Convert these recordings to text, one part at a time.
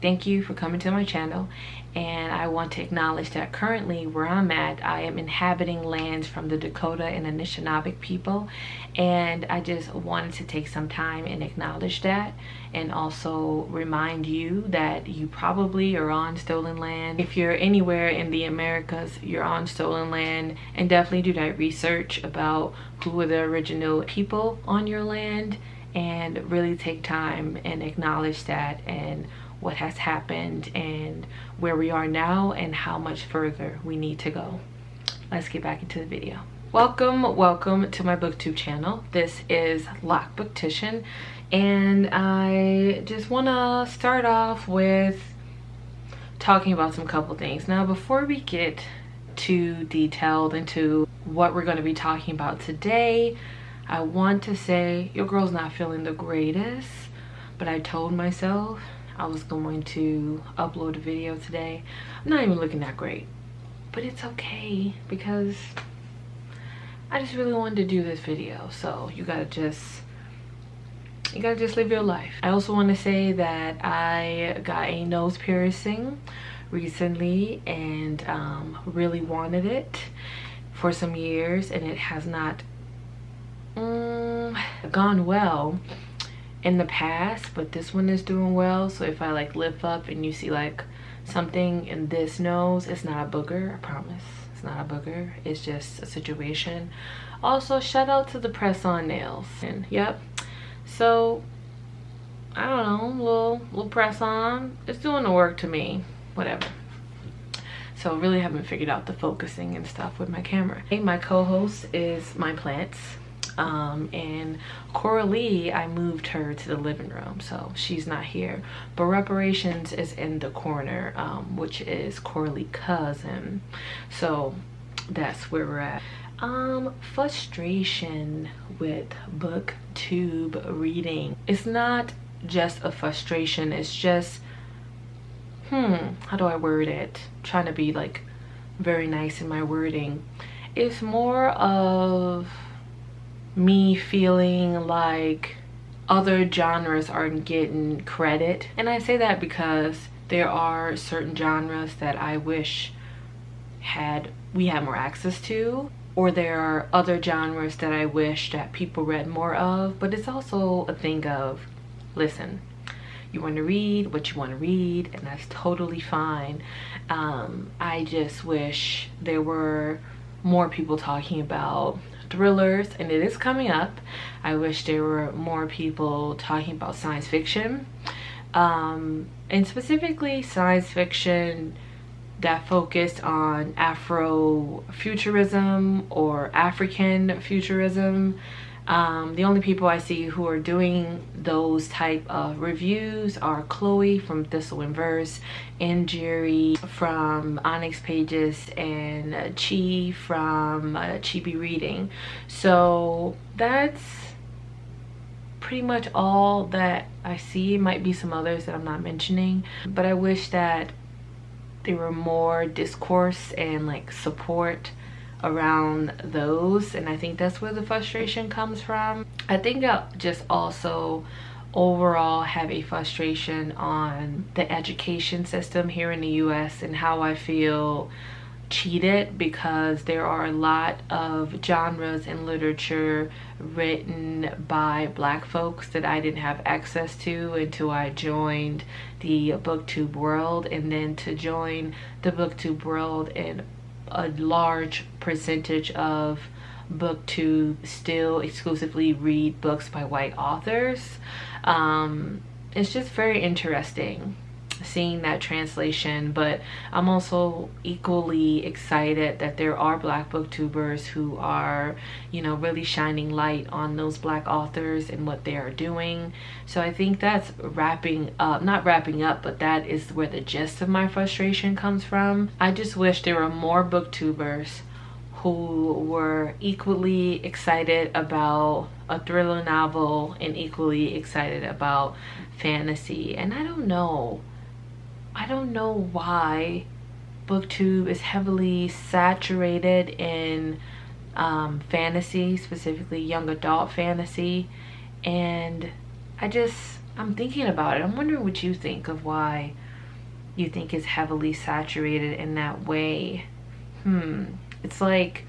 Thank you for coming to my channel, and I want to acknowledge that currently where I'm at, I am inhabiting lands from the Dakota and Anishinaabe people, and I just wanted to take some time and acknowledge that, and also remind you that you probably are on stolen land. If you're anywhere in the Americas, you're on stolen land, and definitely do that research about who were the original people on your land, and really take time and acknowledge that and what has happened and where we are now and how much further we need to go. Let's get back into the video. Welcome to my booktube channel. This is Loc'D, and I just want to start off with talking about some couple things. Now, before we get too detailed into what we're going to be talking about today, I want to say your girl's not feeling the greatest, but I told myself I was going to upload a video today. I'm not even looking that great, but it's okay because I just really wanted to do this video. So you gotta just live your life. I also want to say that I got a nose piercing recently and really wanted it for some years, and it has not gone well in the past, but this one is doing well. So if I like lift up and you see like something in this nose, it's not a booger, I promise. It's not a booger, it's just a situation. Also, shout out to the press-on nails. And yep, so I don't know, little press-on, it's doing the work to me, whatever. So really haven't figured out the focusing and stuff with my camera. Hey, my co-host is my plants. And Coralie, I moved her to the living room, so she's not here, but Reparations is in the corner, which is Coralie's cousin, so that's where we're at. Frustration with booktube reading. It's not just a frustration, it's just how do I word it? I'm trying to be like very nice in my wording. It's more of me feeling like other genres aren't getting credit, and I say that because there are certain genres that I wish we had more access to, or there are other genres that I wish that people read more of. But it's also a thing of, listen, you want to read what you want to read, and that's totally fine. I just wish there were more people talking about thrillers, and it is coming up. I wish there were more people talking about science fiction, and specifically science fiction that focused on Afrofuturism or African futurism. The only people I see who are doing those type of reviews are Chloe from Thistle and Verse, and Jerry from Onyx Pages, and Chi from Chibi Reading. So that's pretty much all that I see. It might be some others that I'm not mentioning, but I wish that there were more discourse and like support around those, and I think that's where the frustration comes from. I think I just also overall have a frustration on the education system here in the US and how I feel cheated, because there are a lot of genres in literature written by Black folks that I didn't have access to until I joined the booktube world, and then to join the booktube world in a large percentage of booktube still exclusively read books by white authors. It's just very interesting seeing that translation, but I'm also equally excited that there are Black booktubers who are, you know, really shining light on those Black authors and what they are doing. So I think that's not wrapping up, but that is where the gist of my frustration comes from. I just wish there were more booktubers who were equally excited about a thriller novel and equally excited about fantasy. And I don't know why booktube is heavily saturated in fantasy, specifically young adult fantasy, and I'm thinking about it. I'm wondering what you think of why you think is heavily saturated in that way? It's like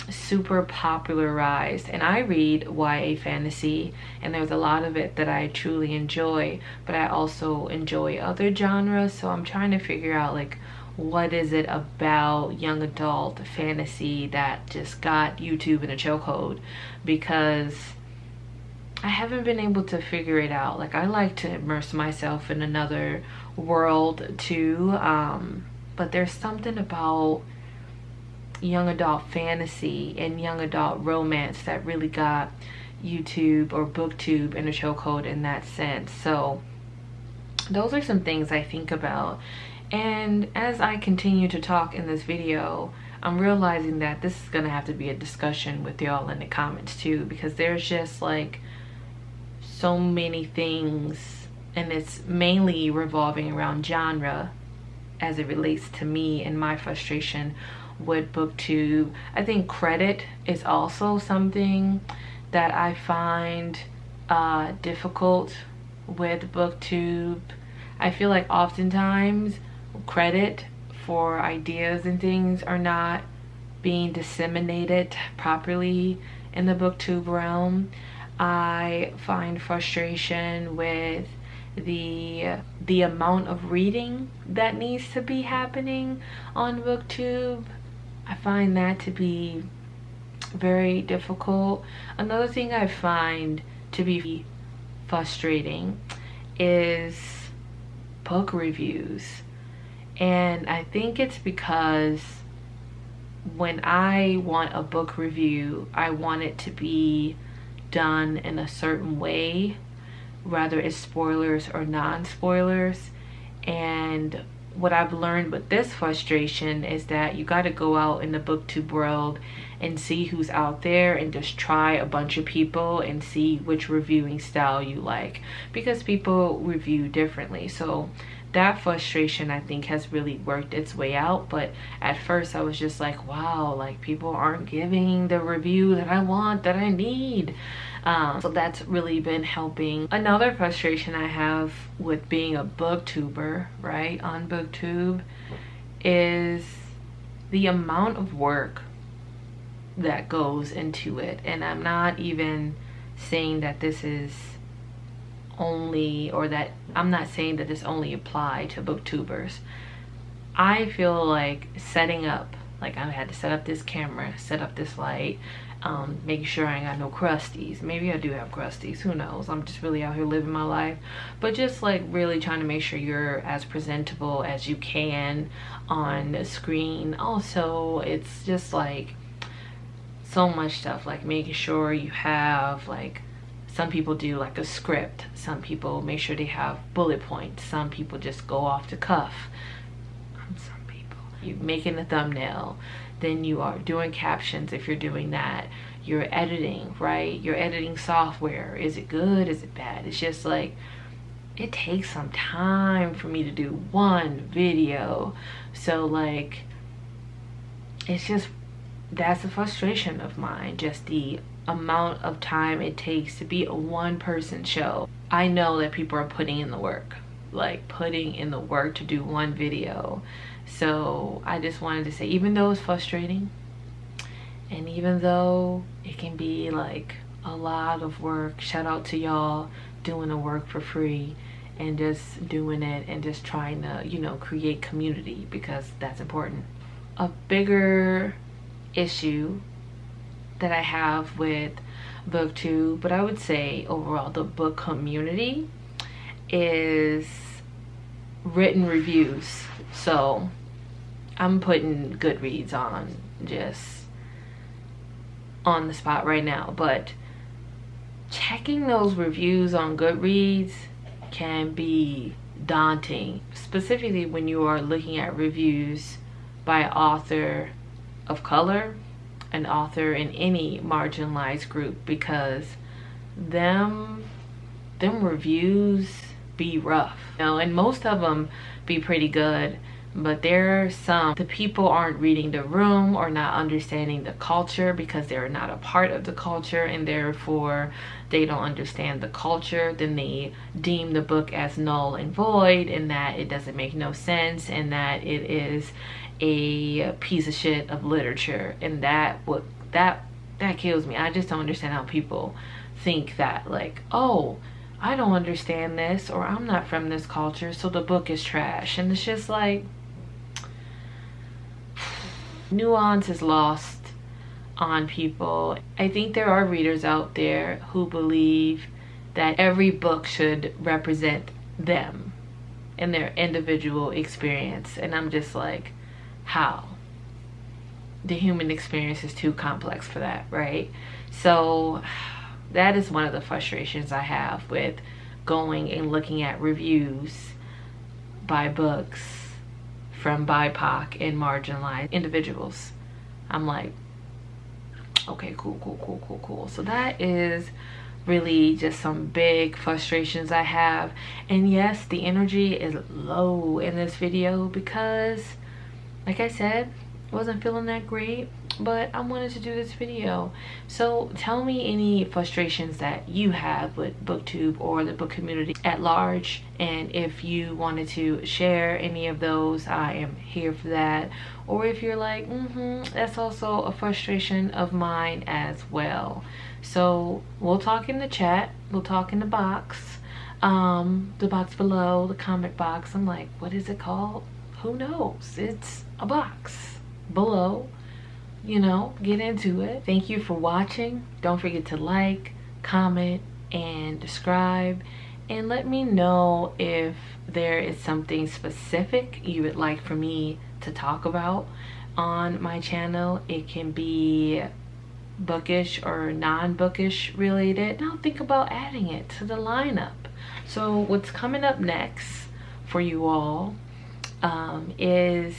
super popularized, and I read YA fantasy, and there's a lot of it that I truly enjoy, but I also enjoy other genres. So I'm trying to figure out, like, what is it about young adult fantasy that just got YouTube in a chokehold, because I haven't been able to figure it out. Like, I like to immerse myself in another world too, but there's something about young adult fantasy and young adult romance that really got YouTube or Booktube in a chokehold in that sense. So those are some things I think about. And as I continue to talk in this video, I'm realizing that this is gonna have to be a discussion with y'all in the comments too, because there's just like so many things, and it's mainly revolving around genre as it relates to me and my frustration with Booktube. I think credit is also something that I find difficult with Booktube. I feel like oftentimes credit for ideas and things are not being disseminated properly in the Booktube realm. I find frustration with the amount of reading that needs to be happening on Booktube. I find that to be very difficult. Another thing I find to be frustrating is book reviews. And I think it's because when I want a book review, I want it to be done in a certain way, whether it's spoilers or non-spoilers. And what I've learned with this frustration is that you got to go out in the Booktube world and see who's out there and just try a bunch of people and see which reviewing style you like, because people review differently. So that frustration, I think, has really worked its way out. But at first I was just like, wow, like people aren't giving the review that I want, that I need. So that's really been helping. Another frustration I have with being a booktuber, right, on Booktube, is the amount of work that goes into it. And I'm not even saying that this is only, or that I'm not saying that this only apply to booktubers. I feel like setting up, like I had to set up this camera, set up this light, making sure I ain't got no crusties. Maybe I do have crusties, who knows? I'm just really out here living my life. But just like really trying to make sure you're as presentable as you can on the screen. Also, it's just like so much stuff, like making sure you have, like, some people do like a script, some people make sure they have bullet points, some people just go off the cuff. Some people, you're making a thumbnail, then you are doing captions. If you're doing that, you're editing, right? Your editing software, is it good, is it bad? It's just like, it takes some time for me to do one video. So like, it's just, that's a frustration of mine, just the amount of time it takes to be a one-person show. I know that people are putting in the work, like putting in the work to do one video. So I just wanted to say, even though it's frustrating, and even though it can be like a lot of work, shout out to y'all doing the work for free and just doing it and just trying to, you know, create community, because that's important. A bigger issue that I have with Booktube, but I would say overall the book community, is written reviews. So I'm putting Goodreads on just on the spot right now, but checking those reviews on Goodreads can be daunting, specifically when you are looking at reviews by an author of color, an author in any marginalized group, because them reviews be rough, you know, and most of them be pretty good, but there are some, the people aren't reading the room or not understanding the culture because they're not a part of the culture, and therefore they don't understand the culture. Then they deem the book as null and void, and that it doesn't make no sense, and that it is a piece of shit of literature. And that kills me. I just don't understand how people think that, like, oh, I don't understand this, or I'm not from this culture, so the book is trash. And it's just like, nuance is lost on people. I think there are readers out there who believe that every book should represent them and their individual experience. And I'm just like, how? The human experience is too complex for that, right? So that is one of the frustrations I have with going and looking at reviews by books from BIPOC and marginalized individuals. I'm like, okay, cool. So that is really just some big frustrations I have. And yes, the energy is low in this video because, like I said, wasn't feeling that great, but I wanted to do this video. So tell me any frustrations that you have with Booktube or the book community at large, and if you wanted to share any of those, I am here for that. Or if you're like, that's also a frustration of mine as well. So we'll talk in the chat, we'll talk in the box below, the comment box. I'm like, what is it called? Who knows? It's a box below. You know, get into it. Thank you for watching. Don't forget to like, comment, and subscribe, and let me know if there is something specific you would like for me to talk about on my channel. It can be bookish or non-bookish related. Now think about adding it to the lineup. So what's coming up next for you all is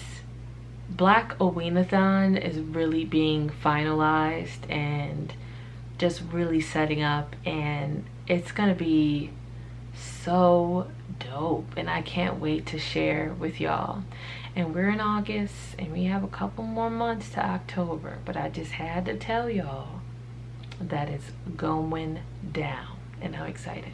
Black Oweenathon is really being finalized and just really setting up, and it's gonna be so dope, and I can't wait to share with y'all. And we're in August and we have a couple more months to October, but I just had to tell y'all that it's going down, and I'm excited.